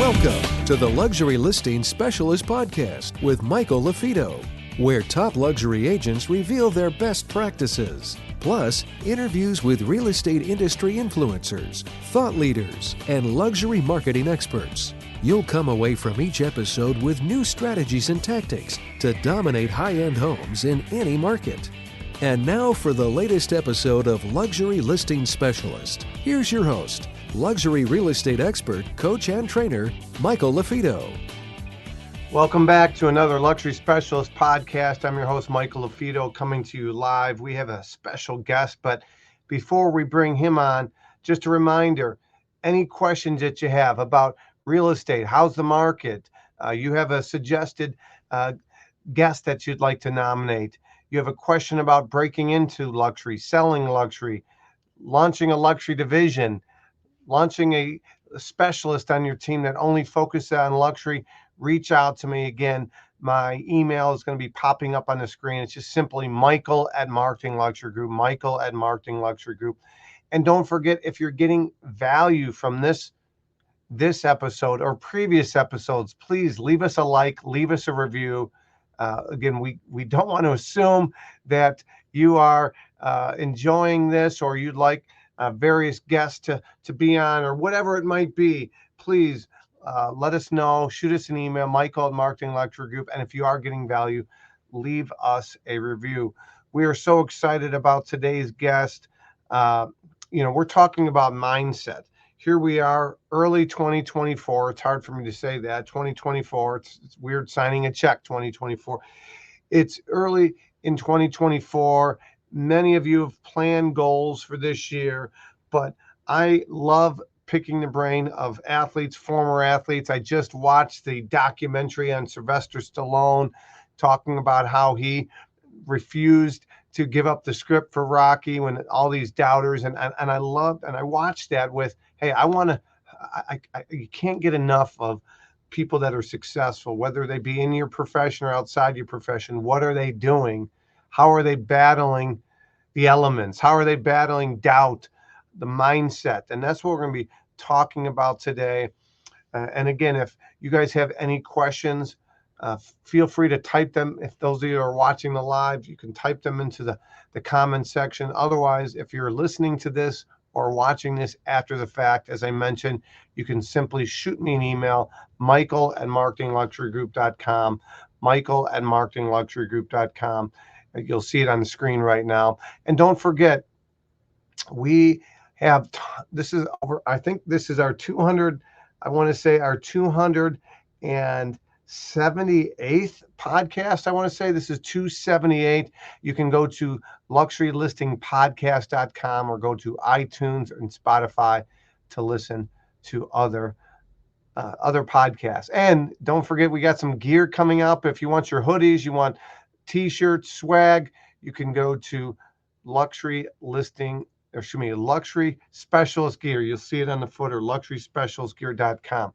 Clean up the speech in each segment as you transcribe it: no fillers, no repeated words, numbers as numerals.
Welcome to the Luxury Listing Specialist Podcast with Michael LaFido, where top luxury agents reveal their best practices, plus interviews with real estate industry influencers, thought leaders, and luxury marketing experts. You'll come away from each episode with new strategies and tactics to dominate high-end homes in any market. And now for the latest episode of Luxury Listing Specialist. Here's your host, luxury real estate expert, coach, and trainer, Michael LaFido. Welcome back to another Luxury Specialist podcast. I'm your host, Michael LaFido, coming to you live. We have a special guest, but before we bring him on, just a reminder, any questions that you have about real estate, how's the market, you have a suggested guest that you'd like to nominate, you have a question about breaking into luxury, selling luxury, launching a luxury division, launching a specialist on your team that only focuses on luxury, reach out to me. Again, my email is going to be popping up on the screen. It's just simply Michael@Marketing Luxury Group, Michael@Marketing Luxury Group. And don't forget, if you're getting value from this episode or previous episodes, please leave us a like, leave us a review. Again, we don't want to assume that you are enjoying this or you'd like various guests to be on or whatever it might be. Please let us know. Shoot us an email, Michael@Marketing Luxury Group. And if you are getting value, leave us a review. We are so excited about today's guest. We're talking about mindset. Here we are, early 2024. It's hard for me to say that. 2024. It's weird signing a check, 2024. It's early in 2024. Many of you have planned goals for this year, but I love picking the brain of athletes, former athletes. I just watched the documentary on Sylvester Stallone talking about how he refused to give up the script for Rocky when all these doubters, and I loved, and I watched that with, hey, you can't get enough of people that are successful, whether they be in your profession or outside your profession. What are they doing? How are they battling the elements? How are they battling doubt, the mindset? And that's what we're going to be talking about today. And again, if you guys have any questions, feel free to type them. If those of you are watching the live, you can type them into the comment section. Otherwise, if you're listening to this or watching this after the fact, as I mentioned, you can simply shoot me an email, Michael@MarketingLuxuryGroup.com, Michael@MarketingLuxuryGroup.com. You'll see it on the screen right now. And don't forget, we have, this is over, I think this is our 200, I want to say our 278th podcast. I want to say this is 278. You can go to luxurylistingpodcast.com or go to iTunes and Spotify to listen to other podcasts. And don't forget, we got some gear coming up. If you want your hoodies, you want t-shirts, swag, you can go to Luxury Specialist Gear. You'll see it on the footer, luxuryspecialistgear.com.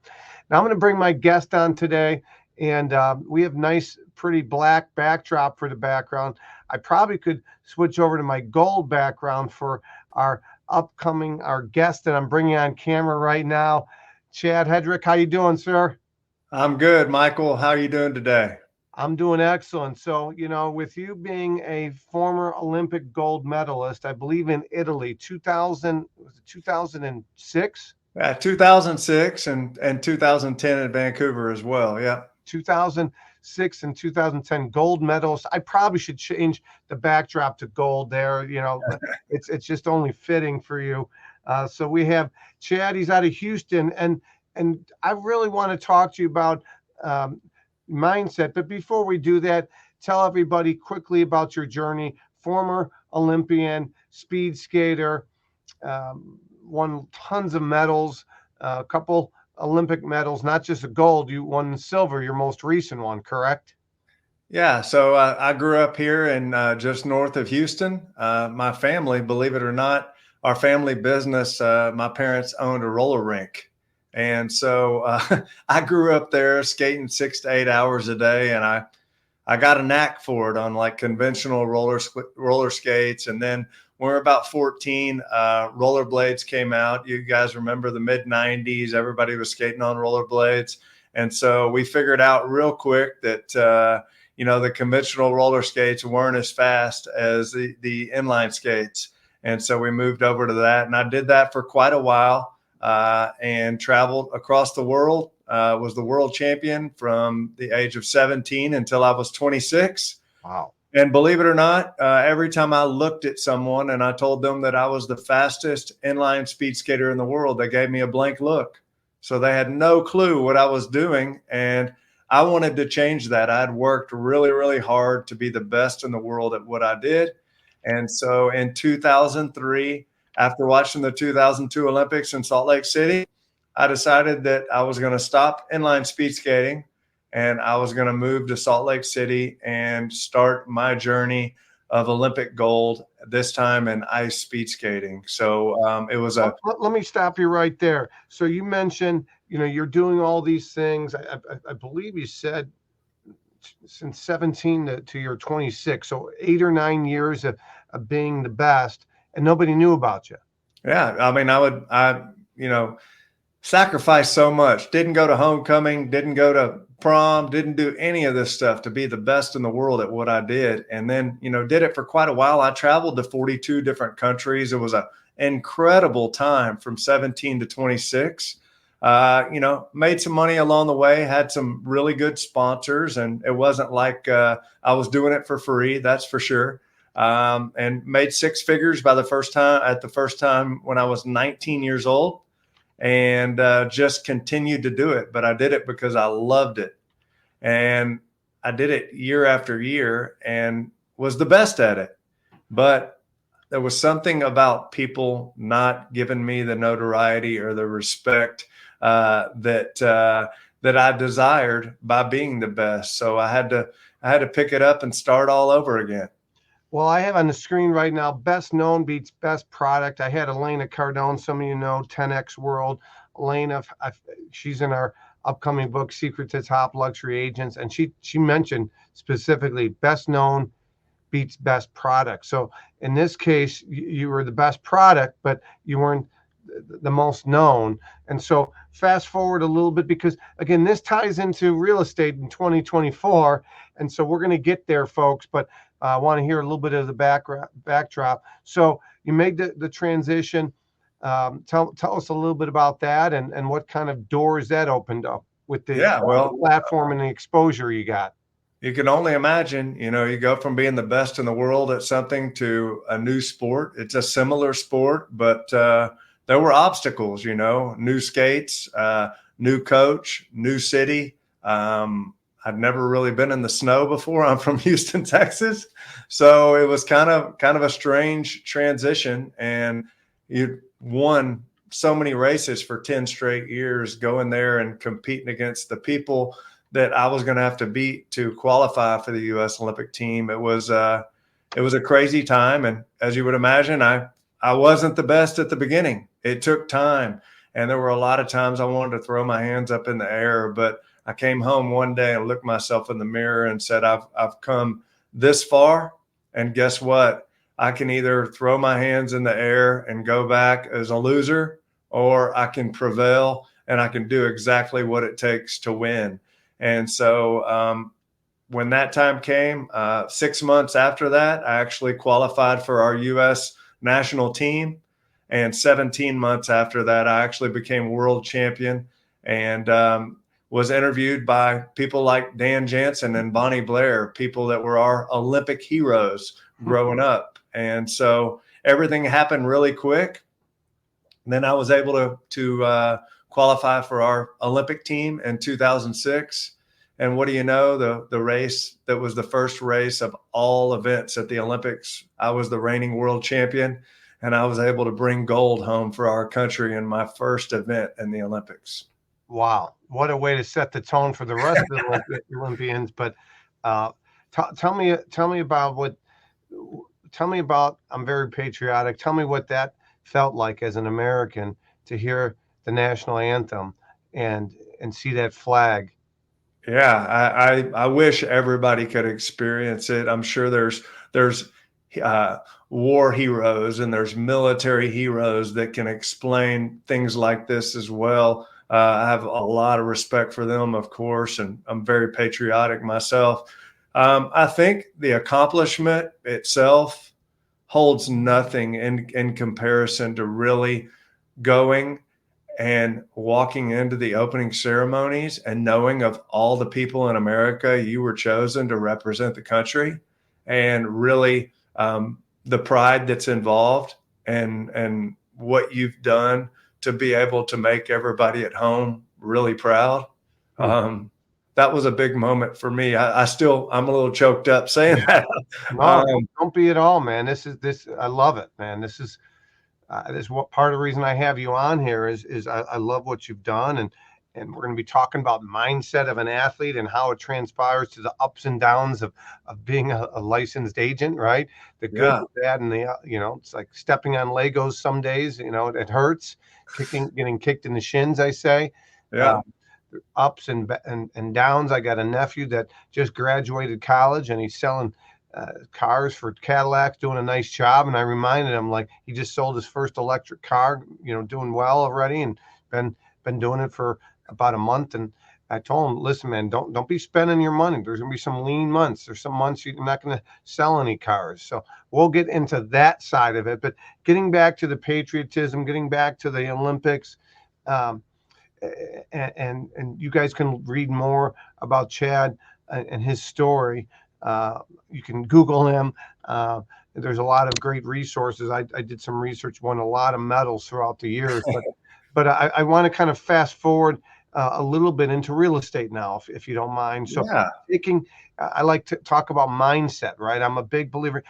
Now I'm going to bring my guest on today, and we have nice, pretty black backdrop for the background. I probably could switch over to my gold background for our guest that I'm bringing on camera right now. Chad Hedrick, how you doing, sir? I'm good, Michael. How are you doing today? I'm doing excellent. So, with you being a former Olympic gold medalist, I believe in Italy, 2006? 2006 and 2010 in Vancouver as well. Yeah. 2006 and 2010 gold medals. I probably should change the backdrop to gold there. It's just only fitting for you. So we have Chad. He's out of Houston, and I really want to talk to you about mindset. But before we do that, tell everybody quickly about your journey. Former Olympian, speed skater, won tons of medals, a couple Olympic medals, not just a gold. You won silver, your most recent one, correct? Yeah. So I grew up here in just north of Houston. My family, believe it or not, our family business, my parents owned a roller rink. And so I grew up there skating 6 to 8 hours a day, and I got a knack for it on like conventional roller skates. And then when we were about 14, rollerblades came out. You guys remember the mid-90s, everybody was skating on rollerblades. And so we figured out real quick that, the conventional roller skates weren't as fast as the inline skates. And so we moved over to that. And I did that for quite a while and traveled across the world, was the world champion from the age of 17 until I was 26. Wow. And believe it or not, every time I looked at someone and I told them that I was the fastest inline speed skater in the world, they gave me a blank look. So they had no clue what I was doing. And I wanted to change that. I had worked really, really hard to be the best in the world at what I did. And so in 2003, after watching the 2002 Olympics in Salt Lake City, I decided that I was going to stop inline speed skating. And I was going to move to Salt Lake City and start my journey of Olympic gold, this time in ice speed skating. So it was Let me stop you right there. So you mentioned, you're doing all these things. I believe you said since 17 to your 26. So 8 or 9 years of being the best, and nobody knew about you. Yeah. I mean, I sacrificed so much. Didn't go to homecoming, didn't go to prom, didn't do any of this stuff to be the best in the world at what I did. And then, did it for quite a while. I traveled to 42 different countries. It was an incredible time from 17 to 26. Made some money along the way, had some really good sponsors, and it wasn't like I was doing it for free, that's for sure. And made six figures at the first time when I was 19 years old. And just continued to do it. But I did it because I loved it. And I did it year after year and was the best at it. But there was something about people not giving me the notoriety or the respect that I desired by being the best. So I had to pick it up and start all over again. Well, I have on the screen right now, best known beats best product. I had Elena Cardone, some of you know, 10X World. Elena, she's in our upcoming book, Secret to Top Luxury Agents. And she mentioned specifically best known beats best product. So in this case, you were the best product, but you weren't the most known. And so fast forward a little bit, because again, this ties into real estate in 2024. And so we're going to get there, folks, but I want to hear a little bit of the backdrop. So you made the transition. Tell us a little bit about that and what kind of doors that opened up with the platform and the exposure you got. You can only imagine, you go from being the best in the world at something to a new sport. It's a similar sport, but there were obstacles, new skates, new coach, new city. I'd never really been in the snow before. I'm from Houston, Texas. So it was kind of a strange transition. And you won so many races for 10 straight years, going there and competing against the people that I was going to have to beat to qualify for the U.S. Olympic team. It was a crazy time. And as you would imagine, I wasn't the best at the beginning. It took time. And there were a lot of times I wanted to throw my hands up in the air, but I came home one day and looked myself in the mirror and said, I've come this far. And guess what? I can either throw my hands in the air and go back as a loser, or I can prevail and I can do exactly what it takes to win. And so when that time came, 6 months after that, I actually qualified for our U.S. national team. And 17 months after that, I actually became world champion and was interviewed by people like Dan Jansen and Bonnie Blair, people that were our Olympic heroes growing up. And so everything happened really quick. And then I was able to qualify for our Olympic team in 2006. And what do you know, the race that was the first race of all events at the Olympics, I was the reigning world champion, and I was able to bring gold home for our country in my first event in the Olympics. Wow. What a way to set the tone for the rest of the Olympians. But tell me about, I'm very patriotic. Tell me what that felt like as an American to hear the national anthem and see that flag. Yeah, I wish everybody could experience it. I'm sure there's uh, war heroes and there's military heroes that can explain things like this as well. I have a lot of respect for them, of course, and I'm very patriotic myself. I think the accomplishment itself holds nothing in comparison to really going and walking into the opening ceremonies and knowing of all the people in America you were chosen to represent the country, and really the pride that's involved and what you've done to be able to make everybody at home really proud. That was a big moment for me. I'm a little choked up saying that. No, don't be at all, man. I love it, man. This is what part of the reason I have you on here is I love what you've done, and we're going to be talking about mindset of an athlete and how it transpires to the ups and downs of being a licensed agent, right? The good, the bad, and the it's like stepping on Legos some days. It hurts, getting kicked in the shins, I say. Yeah. Ups and downs. I got a nephew that just graduated college, and he's selling cars for Cadillacs, doing a nice job. And I reminded him, like, he just sold his first electric car, doing well already, and been doing it for about a month. And I told him, listen, man, don't be spending your money. There's gonna be some lean months. There's some months you're not gonna sell any cars. So we'll get into that side of it. But getting back to the patriotism, getting back to the Olympics, and you guys can read more about Chad and his story. You can Google him. There's a lot of great resources. I did some research, won a lot of medals throughout the years, but I want to kind of fast forward a little bit into real estate now, if you don't mind. So I like to talk about mindset, right? I'm a big believer.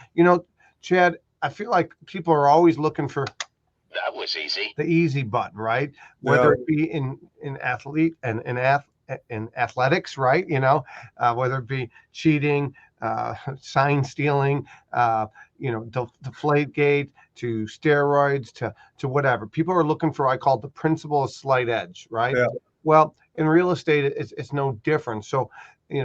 Chad, I feel like people are always looking for that was easy. The easy button, right? Whether it be in athlete and in athletics, right? Whether it be cheating, sign stealing, deflate gate, to steroids, to whatever. People are looking for, I call it the principle of slight edge, right? Yeah. Well, in real estate, it's no different. So,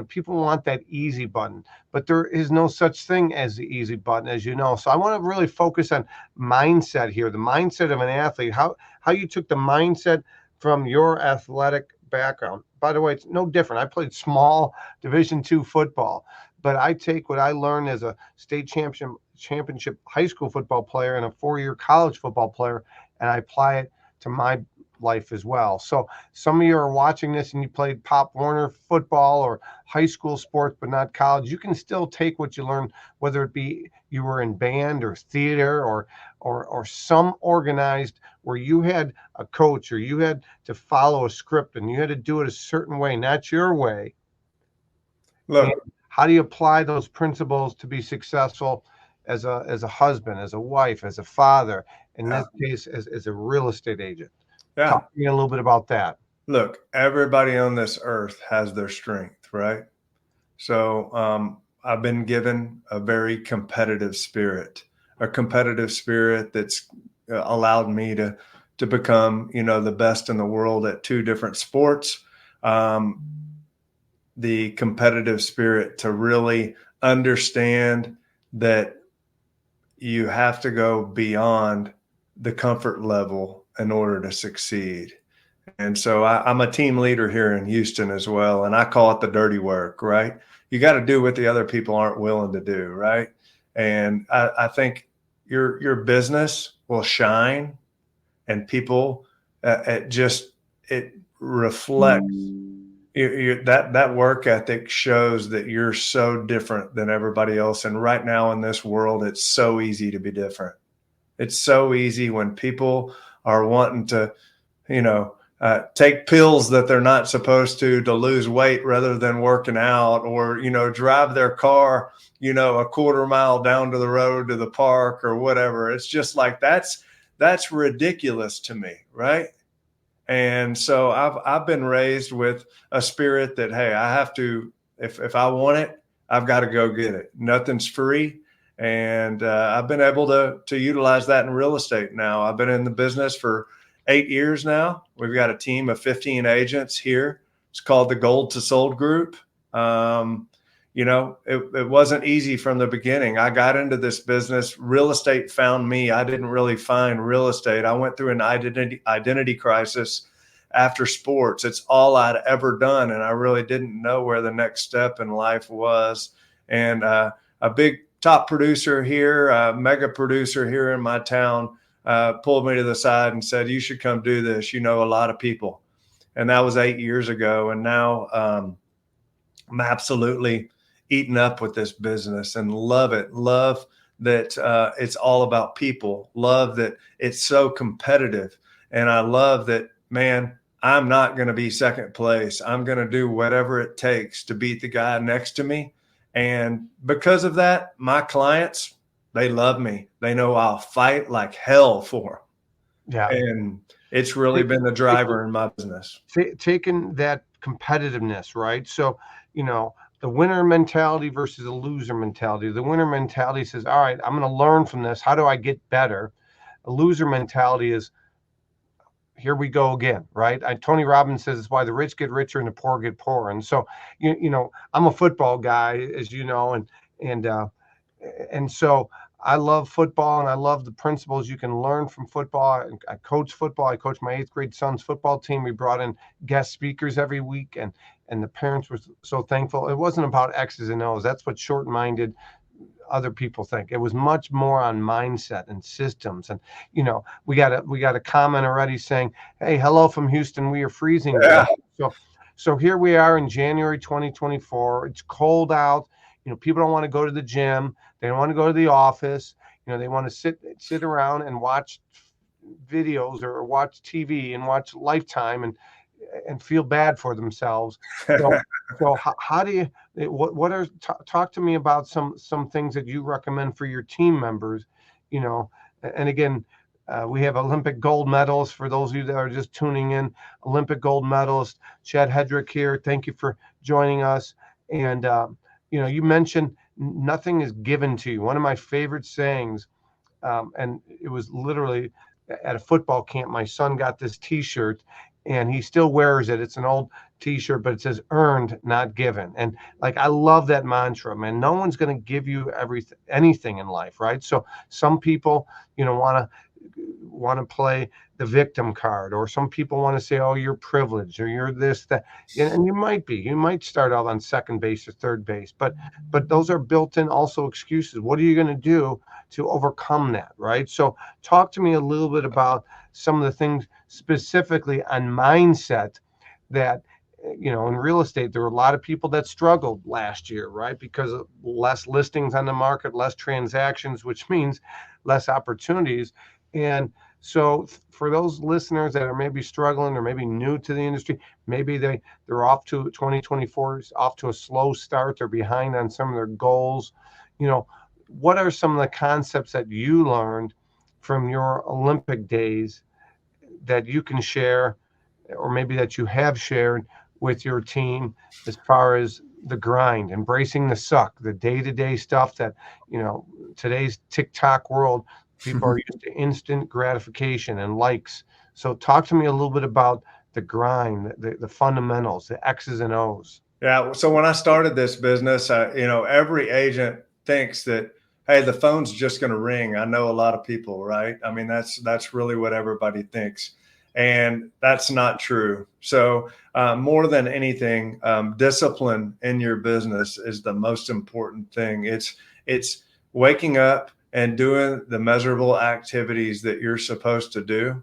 people want that easy button, but there is no such thing as the easy button, as you know. So I want to really focus on mindset here, the mindset of an athlete, how you took the mindset from your athletic background. By the way, it's no different. I played small Division II football, but I take what I learned as a state championship high school football player and a 4-year college football player, and I apply it to my life as well. So some of you are watching this and you played Pop Warner football or high school sports, but not college. You can still take what you learned, whether it be you were in band or theater or some organized where you had a coach or you had to follow a script and you had to do it a certain way, not your way. Look, and how do you apply those principles to be successful as a husband, as a wife, as a father, in this case, as a real estate agent? Yeah. Talk to me a little bit about that. Look, everybody on this earth has their strength, right? So I've been given a very competitive spirit that's allowed me to become, the best in the world at 2 different sports. The competitive spirit to really understand that you have to go beyond the comfort level in order to succeed. And so I'm a team leader here in Houston as well. And I call it the dirty work, right? You got to do what the other people aren't willing to do, right? And I think your business will shine, and people, it reflects that work ethic shows that you're so different than everybody else. And right now in this world, it's so easy to be different. It's so easy when people are wanting to, take pills that they're not supposed to lose weight rather than working out, or, drive their car, a quarter mile down to the road to the park or whatever. It's just like, that's ridiculous to me. Right. And so I've been raised with a spirit that, hey, I have to, if I want it, I've got to go get it. Nothing's free. And I've been able to utilize that in real estate now. I've been in the business for 8 years now. We've got a team of 15 agents here. It's called the Gold to Sold Group. it wasn't easy from the beginning. I got into this business. Real estate found me. I didn't really find real estate. I went through an identity crisis after sports. It's all I'd ever done. And I really didn't know where the next step in life was. And a big top producer here, a mega producer here in my town, pulled me to the side and said, "You should come do this. You know a lot of people." And that was 8 years ago. And now I'm absolutely eaten up with this business and love it. Love that it's all about people. Love that it's so competitive. And I love that, man, I'm not going to be second place. I'm going to do whatever it takes to beat the guy next to me. And because of that, my clients, they love me. They know I'll fight like hell for them. Yeah. And it's really been the driver in my business. Taking that competitiveness, right? So, the winner mentality versus the loser mentality. The winner mentality says, all right, I'm going to learn from this. How do I get better? A loser mentality is, here we go again, right? Tony Robbins says it's why the rich get richer and the poor get poorer. And so, I'm a football guy, as you know, and so I love football and I love the principles you can learn from football. I coach football. I coach my 8th grade son's football team. We brought in guest speakers every week, and the parents were so thankful. It wasn't about X's and O's. That's what short-minded other people think. It was much more on mindset and systems. And we got a comment already saying, "Hey, hello from Houston. We are freezing." Yeah. So here we are in January 2024. It's cold out. People don't want to go to the gym. They don't want to go to the office. They want to sit around and watch videos or watch TV and watch Lifetime and feel bad for themselves. So how do you, talk to me about some things that you recommend for your team members, and again, we have Olympic gold medalists. For those of you that are just tuning in, Olympic gold medalist Chad Hedrick here. Thank you for joining us. And, you mentioned nothing is given to you. One of my favorite sayings, and it was literally at a football camp, my son got this T-shirt and he still wears it. It's an old T-shirt, but it says "earned, not given." And I love that mantra, man. No one's going to give you anything in life, right? So some people, want to play the victim card, or some people want to say, "Oh, you're privileged," or "You're this, that," and you might start out on second base or third base, but those are built-in also excuses. What are you going to do to overcome that, right? So talk to me a little bit about some of the things specifically on mindset that, in real estate, there were a lot of people that struggled last year, right? Because of less listings on the market, less transactions, which means less opportunities. And so for those listeners that are maybe struggling or maybe new to the industry, maybe they're off to 2024, off to a slow start, they're behind on some of their goals. What are some of the concepts that you learned from your Olympic days that you can share, or maybe that you have shared with your team, as far as the grind, embracing the suck, the day-to-day stuff that, today's TikTok world, people are used to instant gratification and likes. So talk to me a little bit about the grind, the fundamentals, the X's and O's. Yeah. So when I started this business, every agent thinks that, hey, the phone's just going to ring. I know a lot of people, right? I mean, that's really what everybody thinks. And that's not true. So more than anything, discipline in your business is the most important thing. It's waking up and doing the measurable activities that you're supposed to do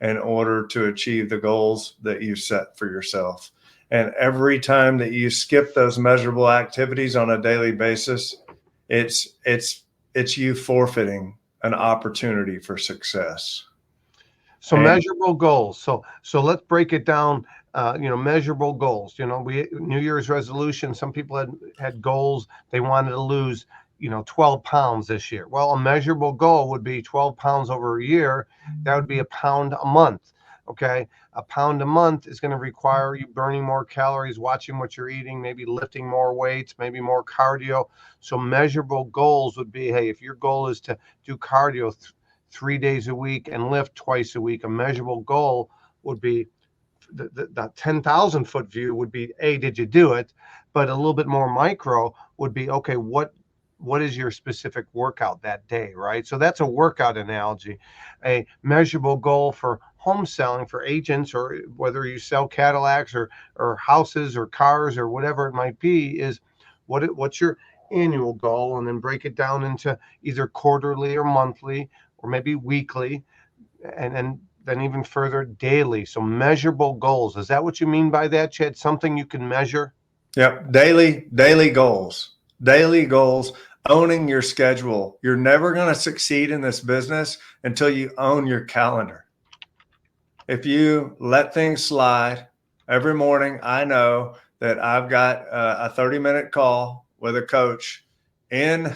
in order to achieve the goals that you set for yourself. And every time that you skip those measurable activities on a daily basis, it's you forfeiting an opportunity for success. So measurable goals. So let's break it down. Measurable goals. We New Year's resolution. Some people had goals. They wanted to lose 12 pounds this year. Well, a measurable goal would be 12 pounds over a year. That would be a pound a month. Okay. A pound a month is going to require you burning more calories, watching what you're eating, maybe lifting more weights, maybe more cardio. So measurable goals would be, hey, if your goal is to do cardio 3 days a week and lift twice a week, a measurable goal would be the 10,000 foot view would be, did you do it? But a little bit more micro would be, okay, what is your specific workout that day, right? So that's a workout analogy. A measurable goal for home selling for agents, or whether you sell Cadillacs or houses or cars or whatever it might be, is what's your annual goal, and then break it down into either quarterly or monthly or maybe weekly, and then even further daily. So measurable goals. Is that what you mean by that, Chad? Something you can measure? Yep. Daily goals, owning your schedule. You're never going to succeed in this business until you own your calendar. If you let things slide every morning, I know that I've got a 30-minute call with a coach in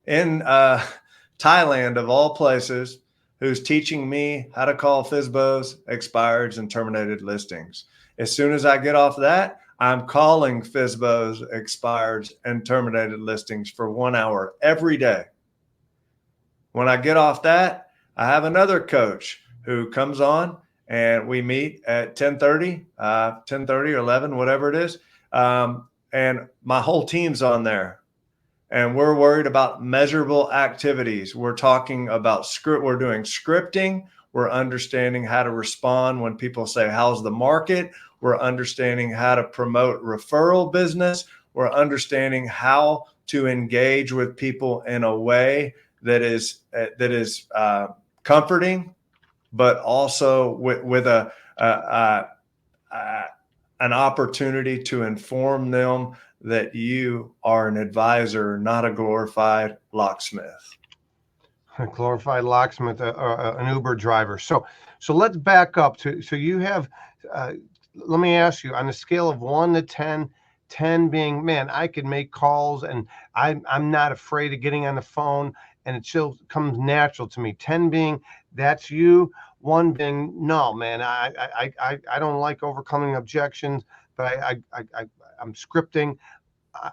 Thailand, of all places, who's teaching me how to call FSBOs, expireds, and terminated listings. As soon as I get off that, I'm calling FSBOs, expireds, and terminated listings for 1 hour every day. When I get off that, I have another coach who comes on, and we meet at 10:30 or 11, whatever it is. And my whole team's on there. And we're worried about measurable activities. We're talking about we're doing scripting. We're understanding how to respond when people say, how's the market? We're understanding how to promote referral business. We're understanding how to engage with people in a way that is comforting, but also with an opportunity to inform them that you are an advisor, not a glorified locksmith. A glorified locksmith, an Uber driver. So let's back up to, so you have, let me ask you, on a scale of 1 to 10, 10 being, man, I could make calls and I'm not afraid of getting on the phone and it still comes natural to me. 10 being, that's you. 1 being, no, man, I don't like overcoming objections, but I'm scripting.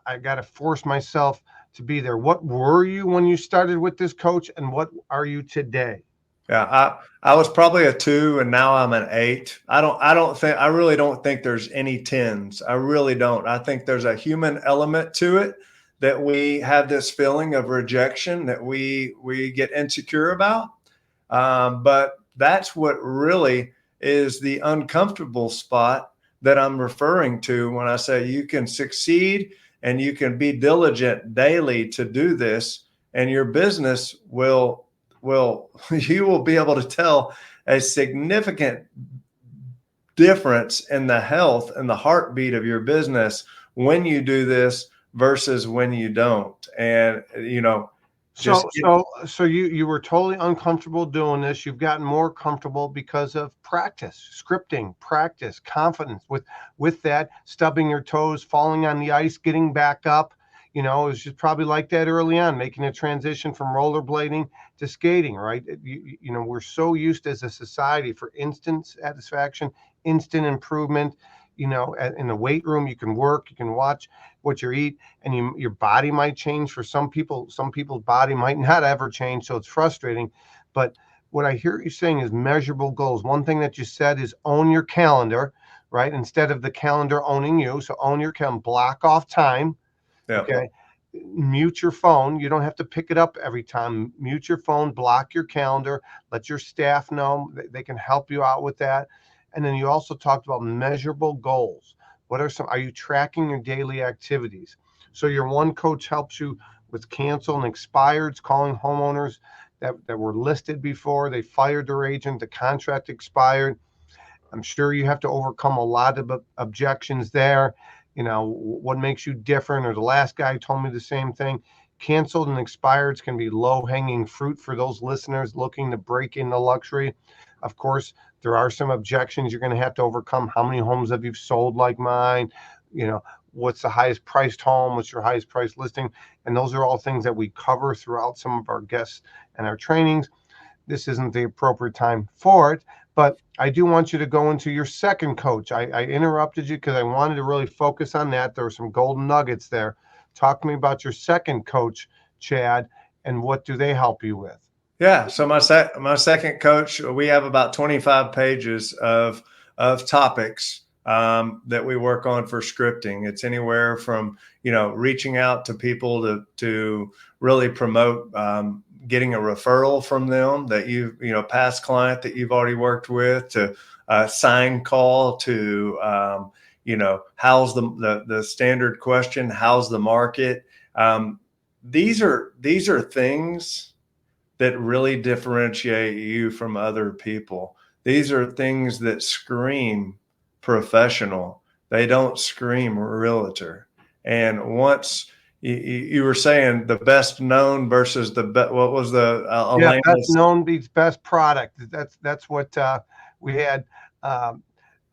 I got to force myself to be there. What were you when you started with this coach, and what are you today? Yeah, I was probably a 2, and now I'm an 8. I really don't think there's any 10s. I really don't. I think there's a human element to it, that we have this feeling of rejection that we get insecure about. But that's what really is the uncomfortable spot that I'm referring to when I say you can succeed and you can be diligent daily to do this, and your business you will be able to tell a significant difference in the health and the heartbeat of your business when you do this versus when you don't. And, So you were totally uncomfortable doing this. You've gotten more comfortable because of practice, scripting, practice, confidence with that, stubbing your toes, falling on the ice, getting back up. It was just probably like that early on, making a transition from rollerblading to skating, right? We're so used as a society for instant satisfaction, instant improvement. In the weight room, you can work, you can watch what you eat, and your body might change. For some people's body might not ever change, so it's frustrating. But what I hear you saying is measurable goals. One thing that you said is own your calendar, right? Instead of the calendar owning you. So own your calendar, block off time. Yeah. Okay. Mute your phone. You don't have to pick it up every time. Mute your phone, block your calendar, let your staff know. They can help you out with that. And then you also talked about measurable goals. Are you tracking your daily activities? So your one coach helps you with cancel and expireds, calling homeowners that were listed before, they fired their agent, the contract expired. I'm sure you have to overcome a lot of objections there. What makes you different? Or the last guy told me the same thing. Canceled and expireds can be low-hanging fruit for those listeners looking to break into luxury. Of course, there are some objections you're going to have to overcome. How many homes have you sold like mine? What's the highest priced home? What's your highest priced listing? And those are all things that we cover throughout some of our guests and our trainings. This isn't the appropriate time for it, but I do want you to go into your second coach. I interrupted you because I wanted to really focus on that. There were some golden nuggets there. Talk to me about your second coach, Chad, and what do they help you with? Yeah. So my second coach, we have about 25 pages of of topics that we work on for scripting. It's anywhere from, reaching out to people to really promote getting a referral from them that past client that you've already worked with, to a sign call, to, how's the standard question, how's the market? These are things that really differentiate you from other people. These are things that scream professional. They don't scream realtor. And once you were saying the best known versus what was the best known beats best product. That's what we had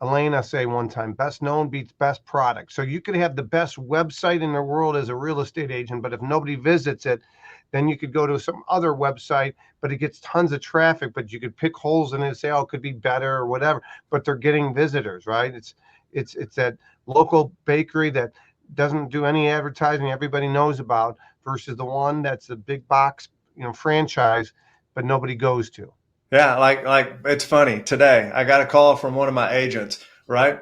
Elena say one time. Best known beats best product. So you could have the best website in the world as a real estate agent, but if nobody visits it, then you could go to some other website, but it gets tons of traffic, but you could pick holes in it and say, oh, it could be better or whatever, but they're getting visitors, right? It's that local bakery that doesn't do any advertising everybody knows about versus the one that's a big box, franchise, but nobody goes to. Yeah, like it's funny. Today, I got a call from one of my agents, right?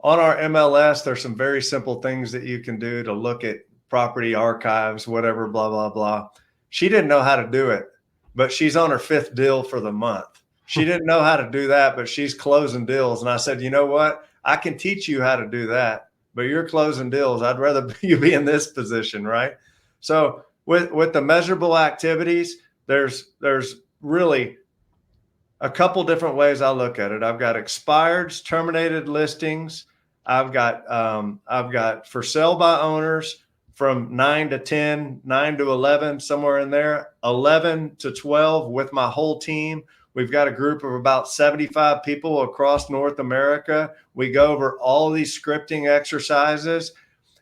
On our MLS, there's some very simple things that you can do to look at property archives, whatever, blah, blah, blah. She didn't know how to do it, but she's on her 5th deal for the month. She didn't know how to do that, but she's closing deals. And I said, you know what? I can teach you how to do that, but you're closing deals. I'd rather you be in this position, right? So with the measurable activities, there's really a couple different ways I look at it. I've got expireds, terminated listings. I've got for sale by owners from 9 to 10, 9 to 11, somewhere in there, 11 to 12 with my whole team. We've got a group of about 75 people across North America. We go over all these scripting exercises.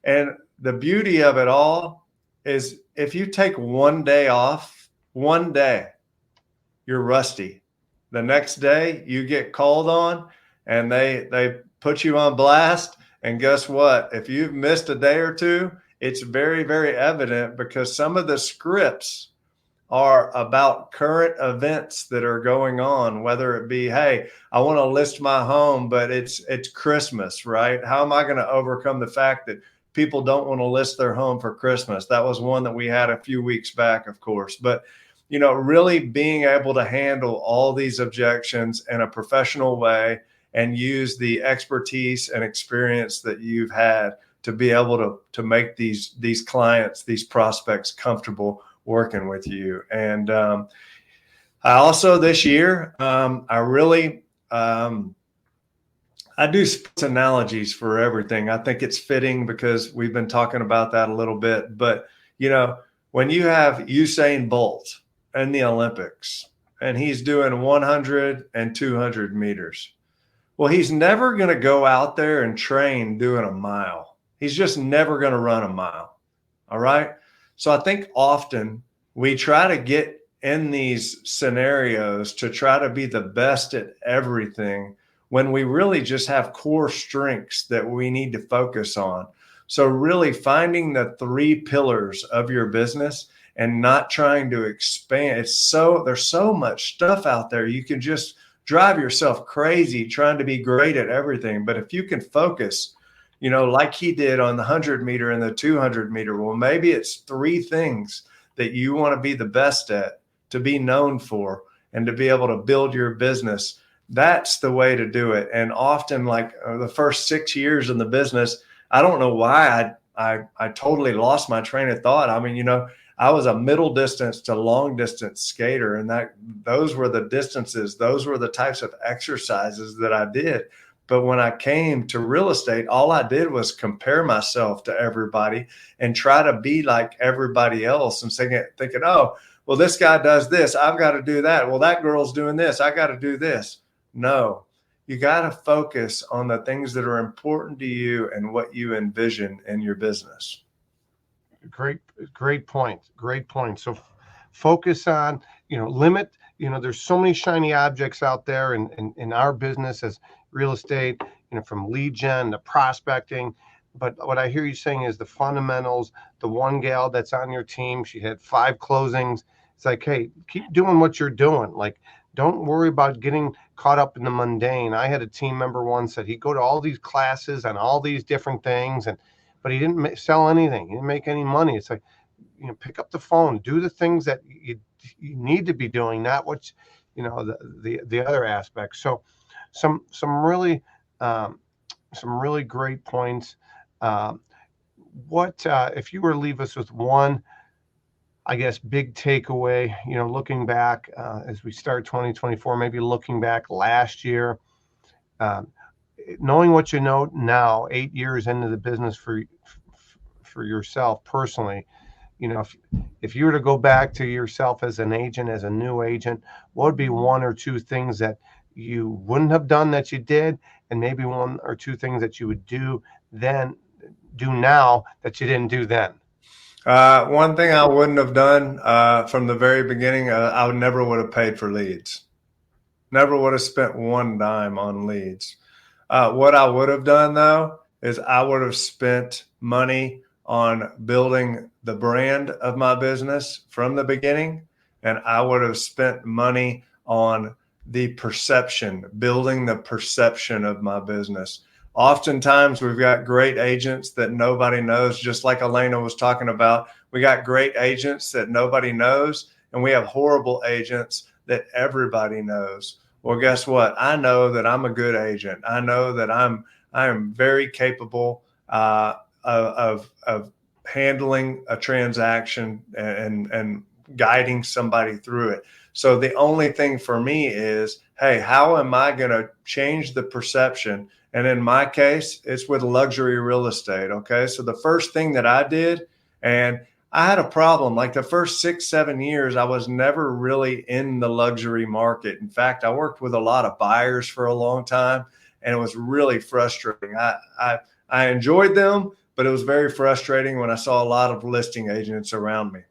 And the beauty of it all is if you take one day off, one day, you're rusty. The next day you get called on and they put you on blast. And guess what? If you've missed a day or two, it's very, very evident because some of the scripts are about current events that are going on, whether it be, hey, I want to list my home, but it's Christmas, right? How am I going to overcome the fact that people don't want to list their home for Christmas? That was one that we had a few weeks back, of course. But really being able to handle all these objections in a professional way and use the expertise and experience that you've had to be able to make these clients, these prospects comfortable working with you. And I also this year, I do sports analogies for everything. I think it's fitting because we've been talking about that a little bit. But, when you have Usain Bolt in the Olympics and he's doing 100 and 200 meters, well, he's never going to go out there and train doing a mile. He's just never going to run a mile. All right. So I think often we try to get in these scenarios to try to be the best at everything when we really just have core strengths that we need to focus on. So really finding the 3 pillars of your business and not trying to expand. There's so much stuff out there. You can just drive yourself crazy trying to be great at everything. But if you can focus, like he did on the 100 meter and the 200 meter, well, maybe it's 3 things that you want to be the best at, to be known for, and to be able to build your business. That's the way to do it. And often, like the first 6 years in the business, I don't know why I totally lost my train of thought. I mean, I was a middle distance to long distance skater, and those were the distances. Those were the types of exercises that I did. But when I came to real estate, all I did was compare myself to everybody and try to be like everybody else and thinking, oh, well, this guy does this. I've got to do that. Well, that girl's doing this. I got to do this. No, you got to focus on the things that are important to you and what you envision in your business. Great point. So focus on, limit, there's so many shiny objects out there in our business as real estate, from lead gen to prospecting. But what I hear you saying is the fundamentals. The one gal that's on your team, she had 5 closings. It's like, hey, keep doing what you're doing. Like, don't worry about getting caught up in the mundane. I had a team member once that he'd go to all these classes and all these different things, but he didn't sell anything. He didn't make any money. It's like, pick up the phone, do the things that you need to be doing, not what, the other aspects. So some really great points. What if you were to leave us with one, I guess, big takeaway, looking back as we start 2024, maybe looking back last year, knowing what you know now, 8 years into the business for yourself personally, if you were to go back to yourself as an agent, as a new agent, what would be one or two things that you wouldn't have done that you did, and maybe one or two things that you would do now that you didn't do then? One thing I wouldn't have done from the very beginning, I never would have paid for leads. Never would have spent one dime on leads. What I would have done, though, is I would have spent money on building the brand of my business from the beginning, and I would have spent money on the perception, building the perception of my business. Oftentimes, we've got great agents that nobody knows, just like Elena was talking about. We got great agents that nobody knows, and we have horrible agents that everybody knows. Well, guess what? I know that I'm a good agent. I know that I am very capable of handling a transaction and guiding somebody through it. So the only thing for me is, hey, how am I going to change the perception? And in my case, it's with luxury real estate. Okay. So the first thing that I did, and I had a problem, like the first 6-7 years, I was never really in the luxury market. In fact, I worked with a lot of buyers for a long time, and it was really frustrating. I enjoyed them, but it was very frustrating when I saw a lot of listing agents around me.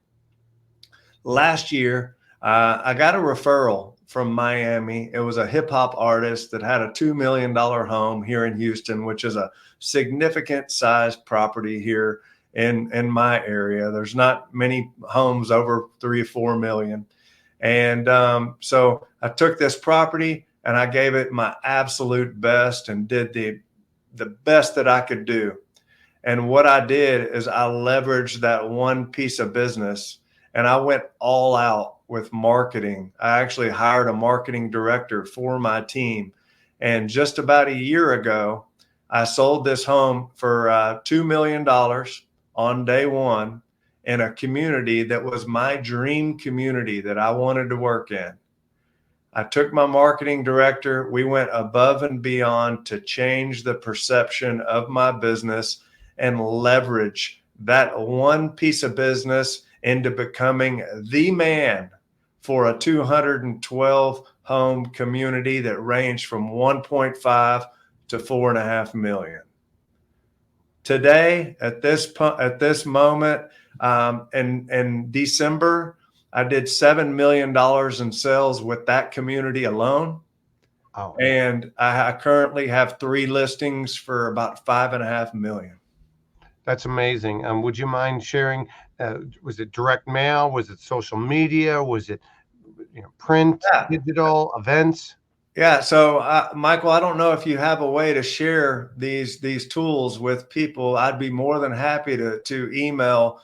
Last year, I got a referral from Miami. It was a hip hop artist that had a $2 million home here in Houston, which is a significant sized property here in my area. There's not many homes over 3 or 4 million. And so I took this property and I gave it my absolute best and did the best that I could do. And what I did is I leveraged that one piece of business and I went all out with marketing. I actually hired a marketing director for my team. And just about a year ago, I sold this home for $2 million on day one in a community that was my dream community that I wanted to work in. I took my marketing director. We went above and beyond to change the perception of my business and leverage that one piece of business into becoming the man for a 212 home community that ranged from 1.5 to 4.5 million. Today, at this moment, in December, I did $7 million in sales with that community alone. Oh. And I currently have 3 listings for about 5.5 million. That's amazing. Would you mind sharing? Was it direct mail? Was it social media? Was it print, digital, events? Yeah. So, Michael, I don't know if you have a way to share these tools with people. I'd be more than happy to email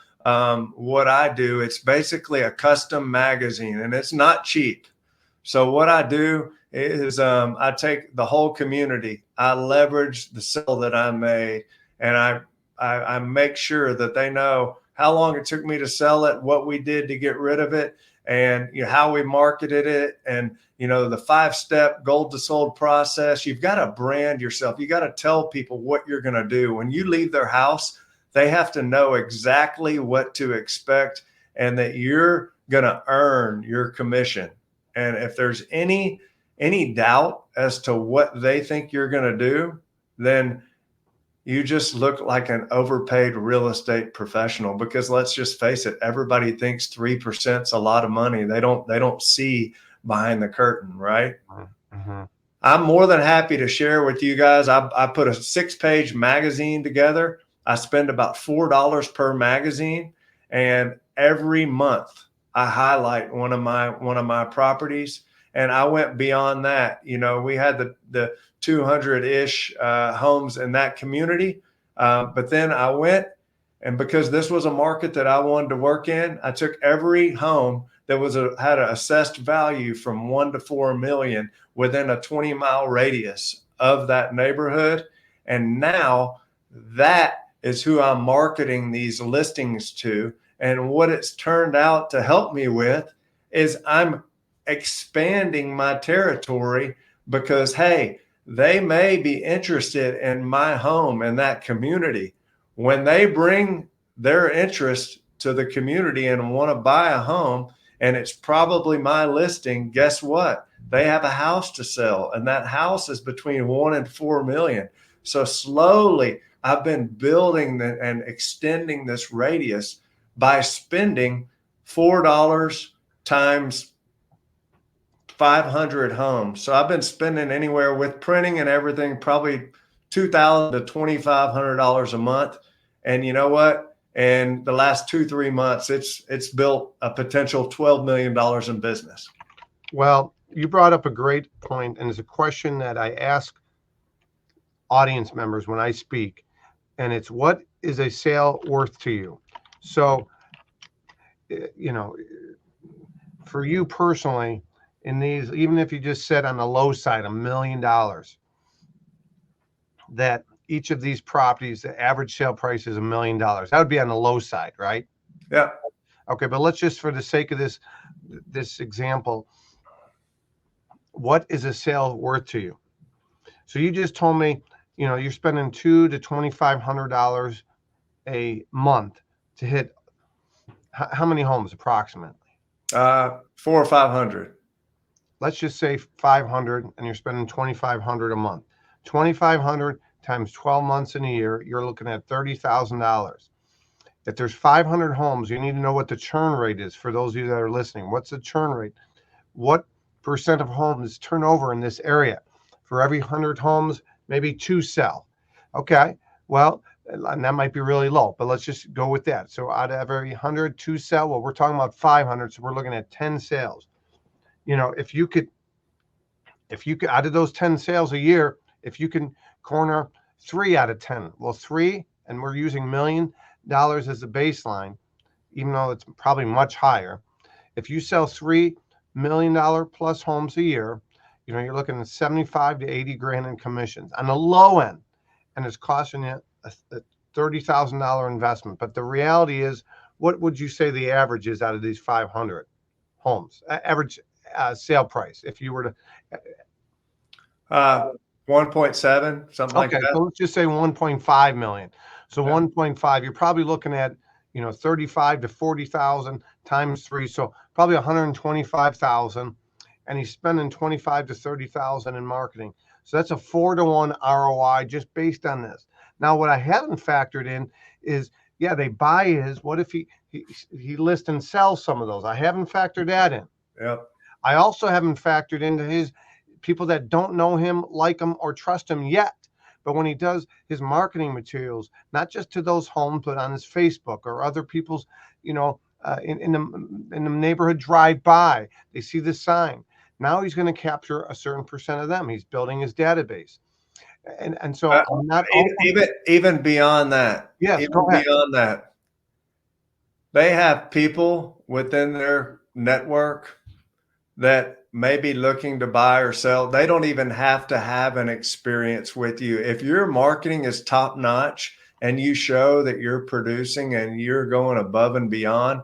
what I do. It's basically a custom magazine, and it's not cheap. So what I do is I take the whole community. I leverage the sale that I made, and I make sure that they know how long it took me to sell it, what we did to get rid of it, and how we marketed it, and the 5-step gold to sold process. You've got to brand yourself. You got to tell people what you're going to do. When you leave their house, they have to know exactly what to expect and that you're going to earn your commission. And if there's any doubt as to what they think you're going to do, then you just look like an overpaid real estate professional, because let's just face it, everybody thinks 3% is a lot of money. They don't see behind the curtain, right? Mm-hmm. I'm more than happy to share with you guys. I put a 6-page magazine together. I spend about $4 per magazine, and every month I highlight one of my properties, And I went beyond that. We had the 200-ish homes in that community. But then I went, and because this was a market that I wanted to work in, I took every home that had an assessed value from 1 to 4 million within a 20-mile radius of that neighborhood. And now that is who I'm marketing these listings to. And what it's turned out to help me with is I'm expanding my territory because, hey, they may be interested in my home in that community. When they bring their interest to the community and want to buy a home, and it's probably my listing, guess what? They have a house to sell, and that house is between 1 and 4 million. So slowly I've been building and extending this radius by spending $4 times 500 homes. So I've been spending anywhere with printing and everything, probably $2,000 to $2,500 a month. And you know what? In the last 2-3 months, it's built a potential $12 million in business. Well, you brought up a great point, and it's a question that I ask audience members when I speak, and it's, what is a sale worth to you? So, for you personally, in these, even if you just said on the low side, $1 million, that each of these properties, the average sale price is $1 million. That would be on the low side, right? Yeah. Okay, but let's just, for the sake of this example, what is a sale worth to you? So you just told me, you're spending $200 to $2,500 a month to hit how many homes approximately? 400 or 500. Let's just say 500, and you're spending $2,500 a month. 2,500 times 12 months in a year, you're looking at $30,000. If there's 500 homes, you need to know what the churn rate is for those of you that are listening. What's the churn rate? What percent of homes turn over in this area? For every 100 homes, maybe 2 sell. Okay, well, and that might be really low, but let's just go with that. So out of every 100, 2 sell. Well, we're talking about 500, so we're looking at 10 sales. If you could, out of those 10 sales a year, if you can corner 3 out of 10, well, 3, and we're using $1 million as a baseline, even though it's probably much higher. If you sell $3 million plus homes a year, you're looking at 75 to 80 grand in commissions on the low end, and it's costing you a $30,000 investment. But the reality is, what would you say the average is out of these 500 homes? Average sale price, if you were to 1.7, something like that. So let's just say 1.5 million. So 1.5, you're probably looking at 35 to 40,000 times 3, so probably 125,000, and he's spending 25 to 30,000 in marketing. So that's a 4-to-1 ROI just based on this. Now, what I haven't factored in is, they buy his. What if he lists and sells some of those? I haven't factored that in. Yep. I also haven't factored into his people that don't know him, like him, or trust him yet. But when he does his marketing materials, not just to those homes, but on his Facebook or other people's, in the neighborhood drive by, they see the sign. Now he's going to capture a certain percent of them. He's building his database. And so I'm not even beyond that. Yes, even go ahead. Beyond that, they have people within their network that may be looking to buy or sell. They don't even have to have an experience with you. If your marketing is top notch and you show that you're producing and you're going above and beyond,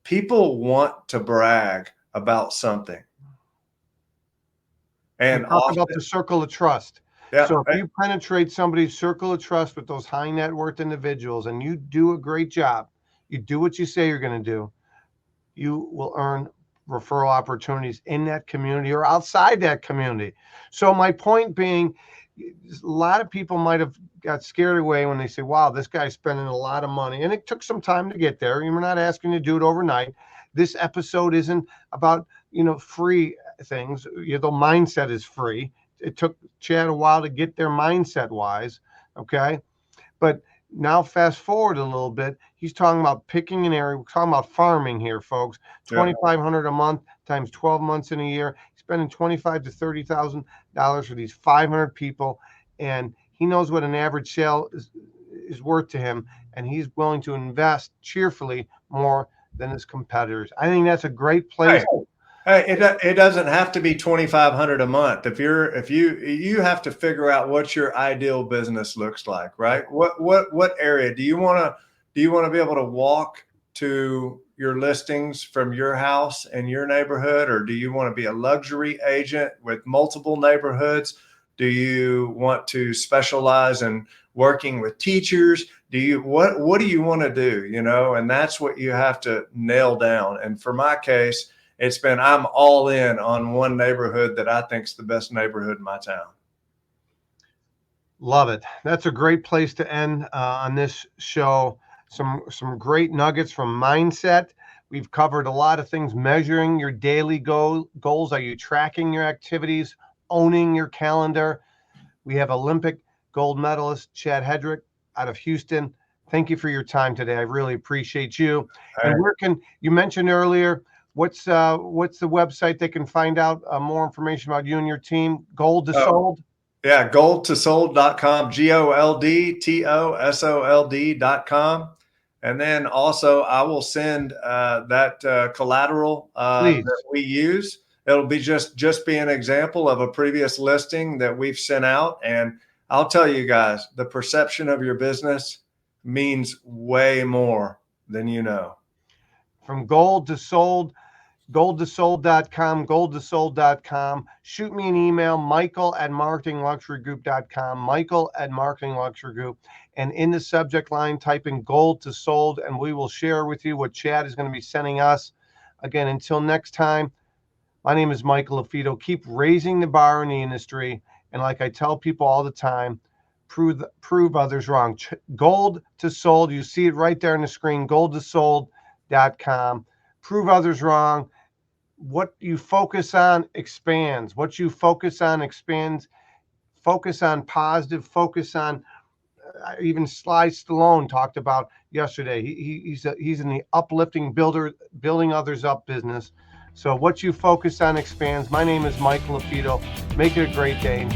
people want to brag about something. And talk about the circle of trust. Yeah. So if you penetrate somebody's circle of trust with those high net worth individuals and you do a great job, you do what you say you're going to do, you will earn referral opportunities in that community or outside that community. So my point being, a lot of people might have got scared away when they say, wow, this guy's spending a lot of money. And it took some time to get there. We're not asking you to do it overnight. This episode isn't about, free things. The mindset is free. It took Chad a while to get their mindset wise. Okay. But now fast forward a little bit, he's talking about picking an area. We're talking about farming here, folks. $2,500 a month times 12 months in a year, spending $25,000 to $30,000 for these 500 people. And he knows what an average sale is worth to him. And he's willing to invest cheerfully more than his competitors. I think that's a great place. Hey, it doesn't have to be $2,500 a month. If you have to figure out what your ideal business looks like, right? What area do you want to be able to walk to your listings from your house and your neighborhood, or do you want to be a luxury agent with multiple neighborhoods? Do you want to specialize in working with teachers? What do you want to do? And that's what you have to nail down. And for my case, it's been, I'm all in on one neighborhood that I think is the best neighborhood in my town. Love it. That's a great place to end on this show. Some great nuggets from mindset. We've covered a lot of things, measuring your daily goals. Are you tracking your activities, owning your calendar? We have Olympic gold medalist Chad Hedrick out of Houston. Thank you for your time today. I really appreciate you. All And right. you mentioned earlier, what's the website they can find out more information about you and your team? Gold to Sold? Yeah, goldtosold.com, goldtosold.com. And then also I will send that collateral that we use. It'll be just be an example of a previous listing that we've sent out. And I'll tell you guys, the perception of your business means way more than you know. From Gold to Sold, goldtosold.com, goldtosold.com. Shoot me an email, michael@marketingluxurygroup.com, michael@marketingluxurygroup. And in the subject line, type in Gold to Sold, and we will share with you what Chad is going to be sending us. Again, until next time, my name is Michael Lafito. Keep raising the bar in the industry. And like I tell people all the time, prove others wrong. Gold to Sold, you see it right there on the screen, goldtosold.com. Prove others wrong. What you focus on expands. What you focus on expands. Focus on positive. Focus on even Sly Stallone talked about yesterday. He's in the uplifting building others up business. So what you focus on expands. My name is Michael Lafito. Make it a great day.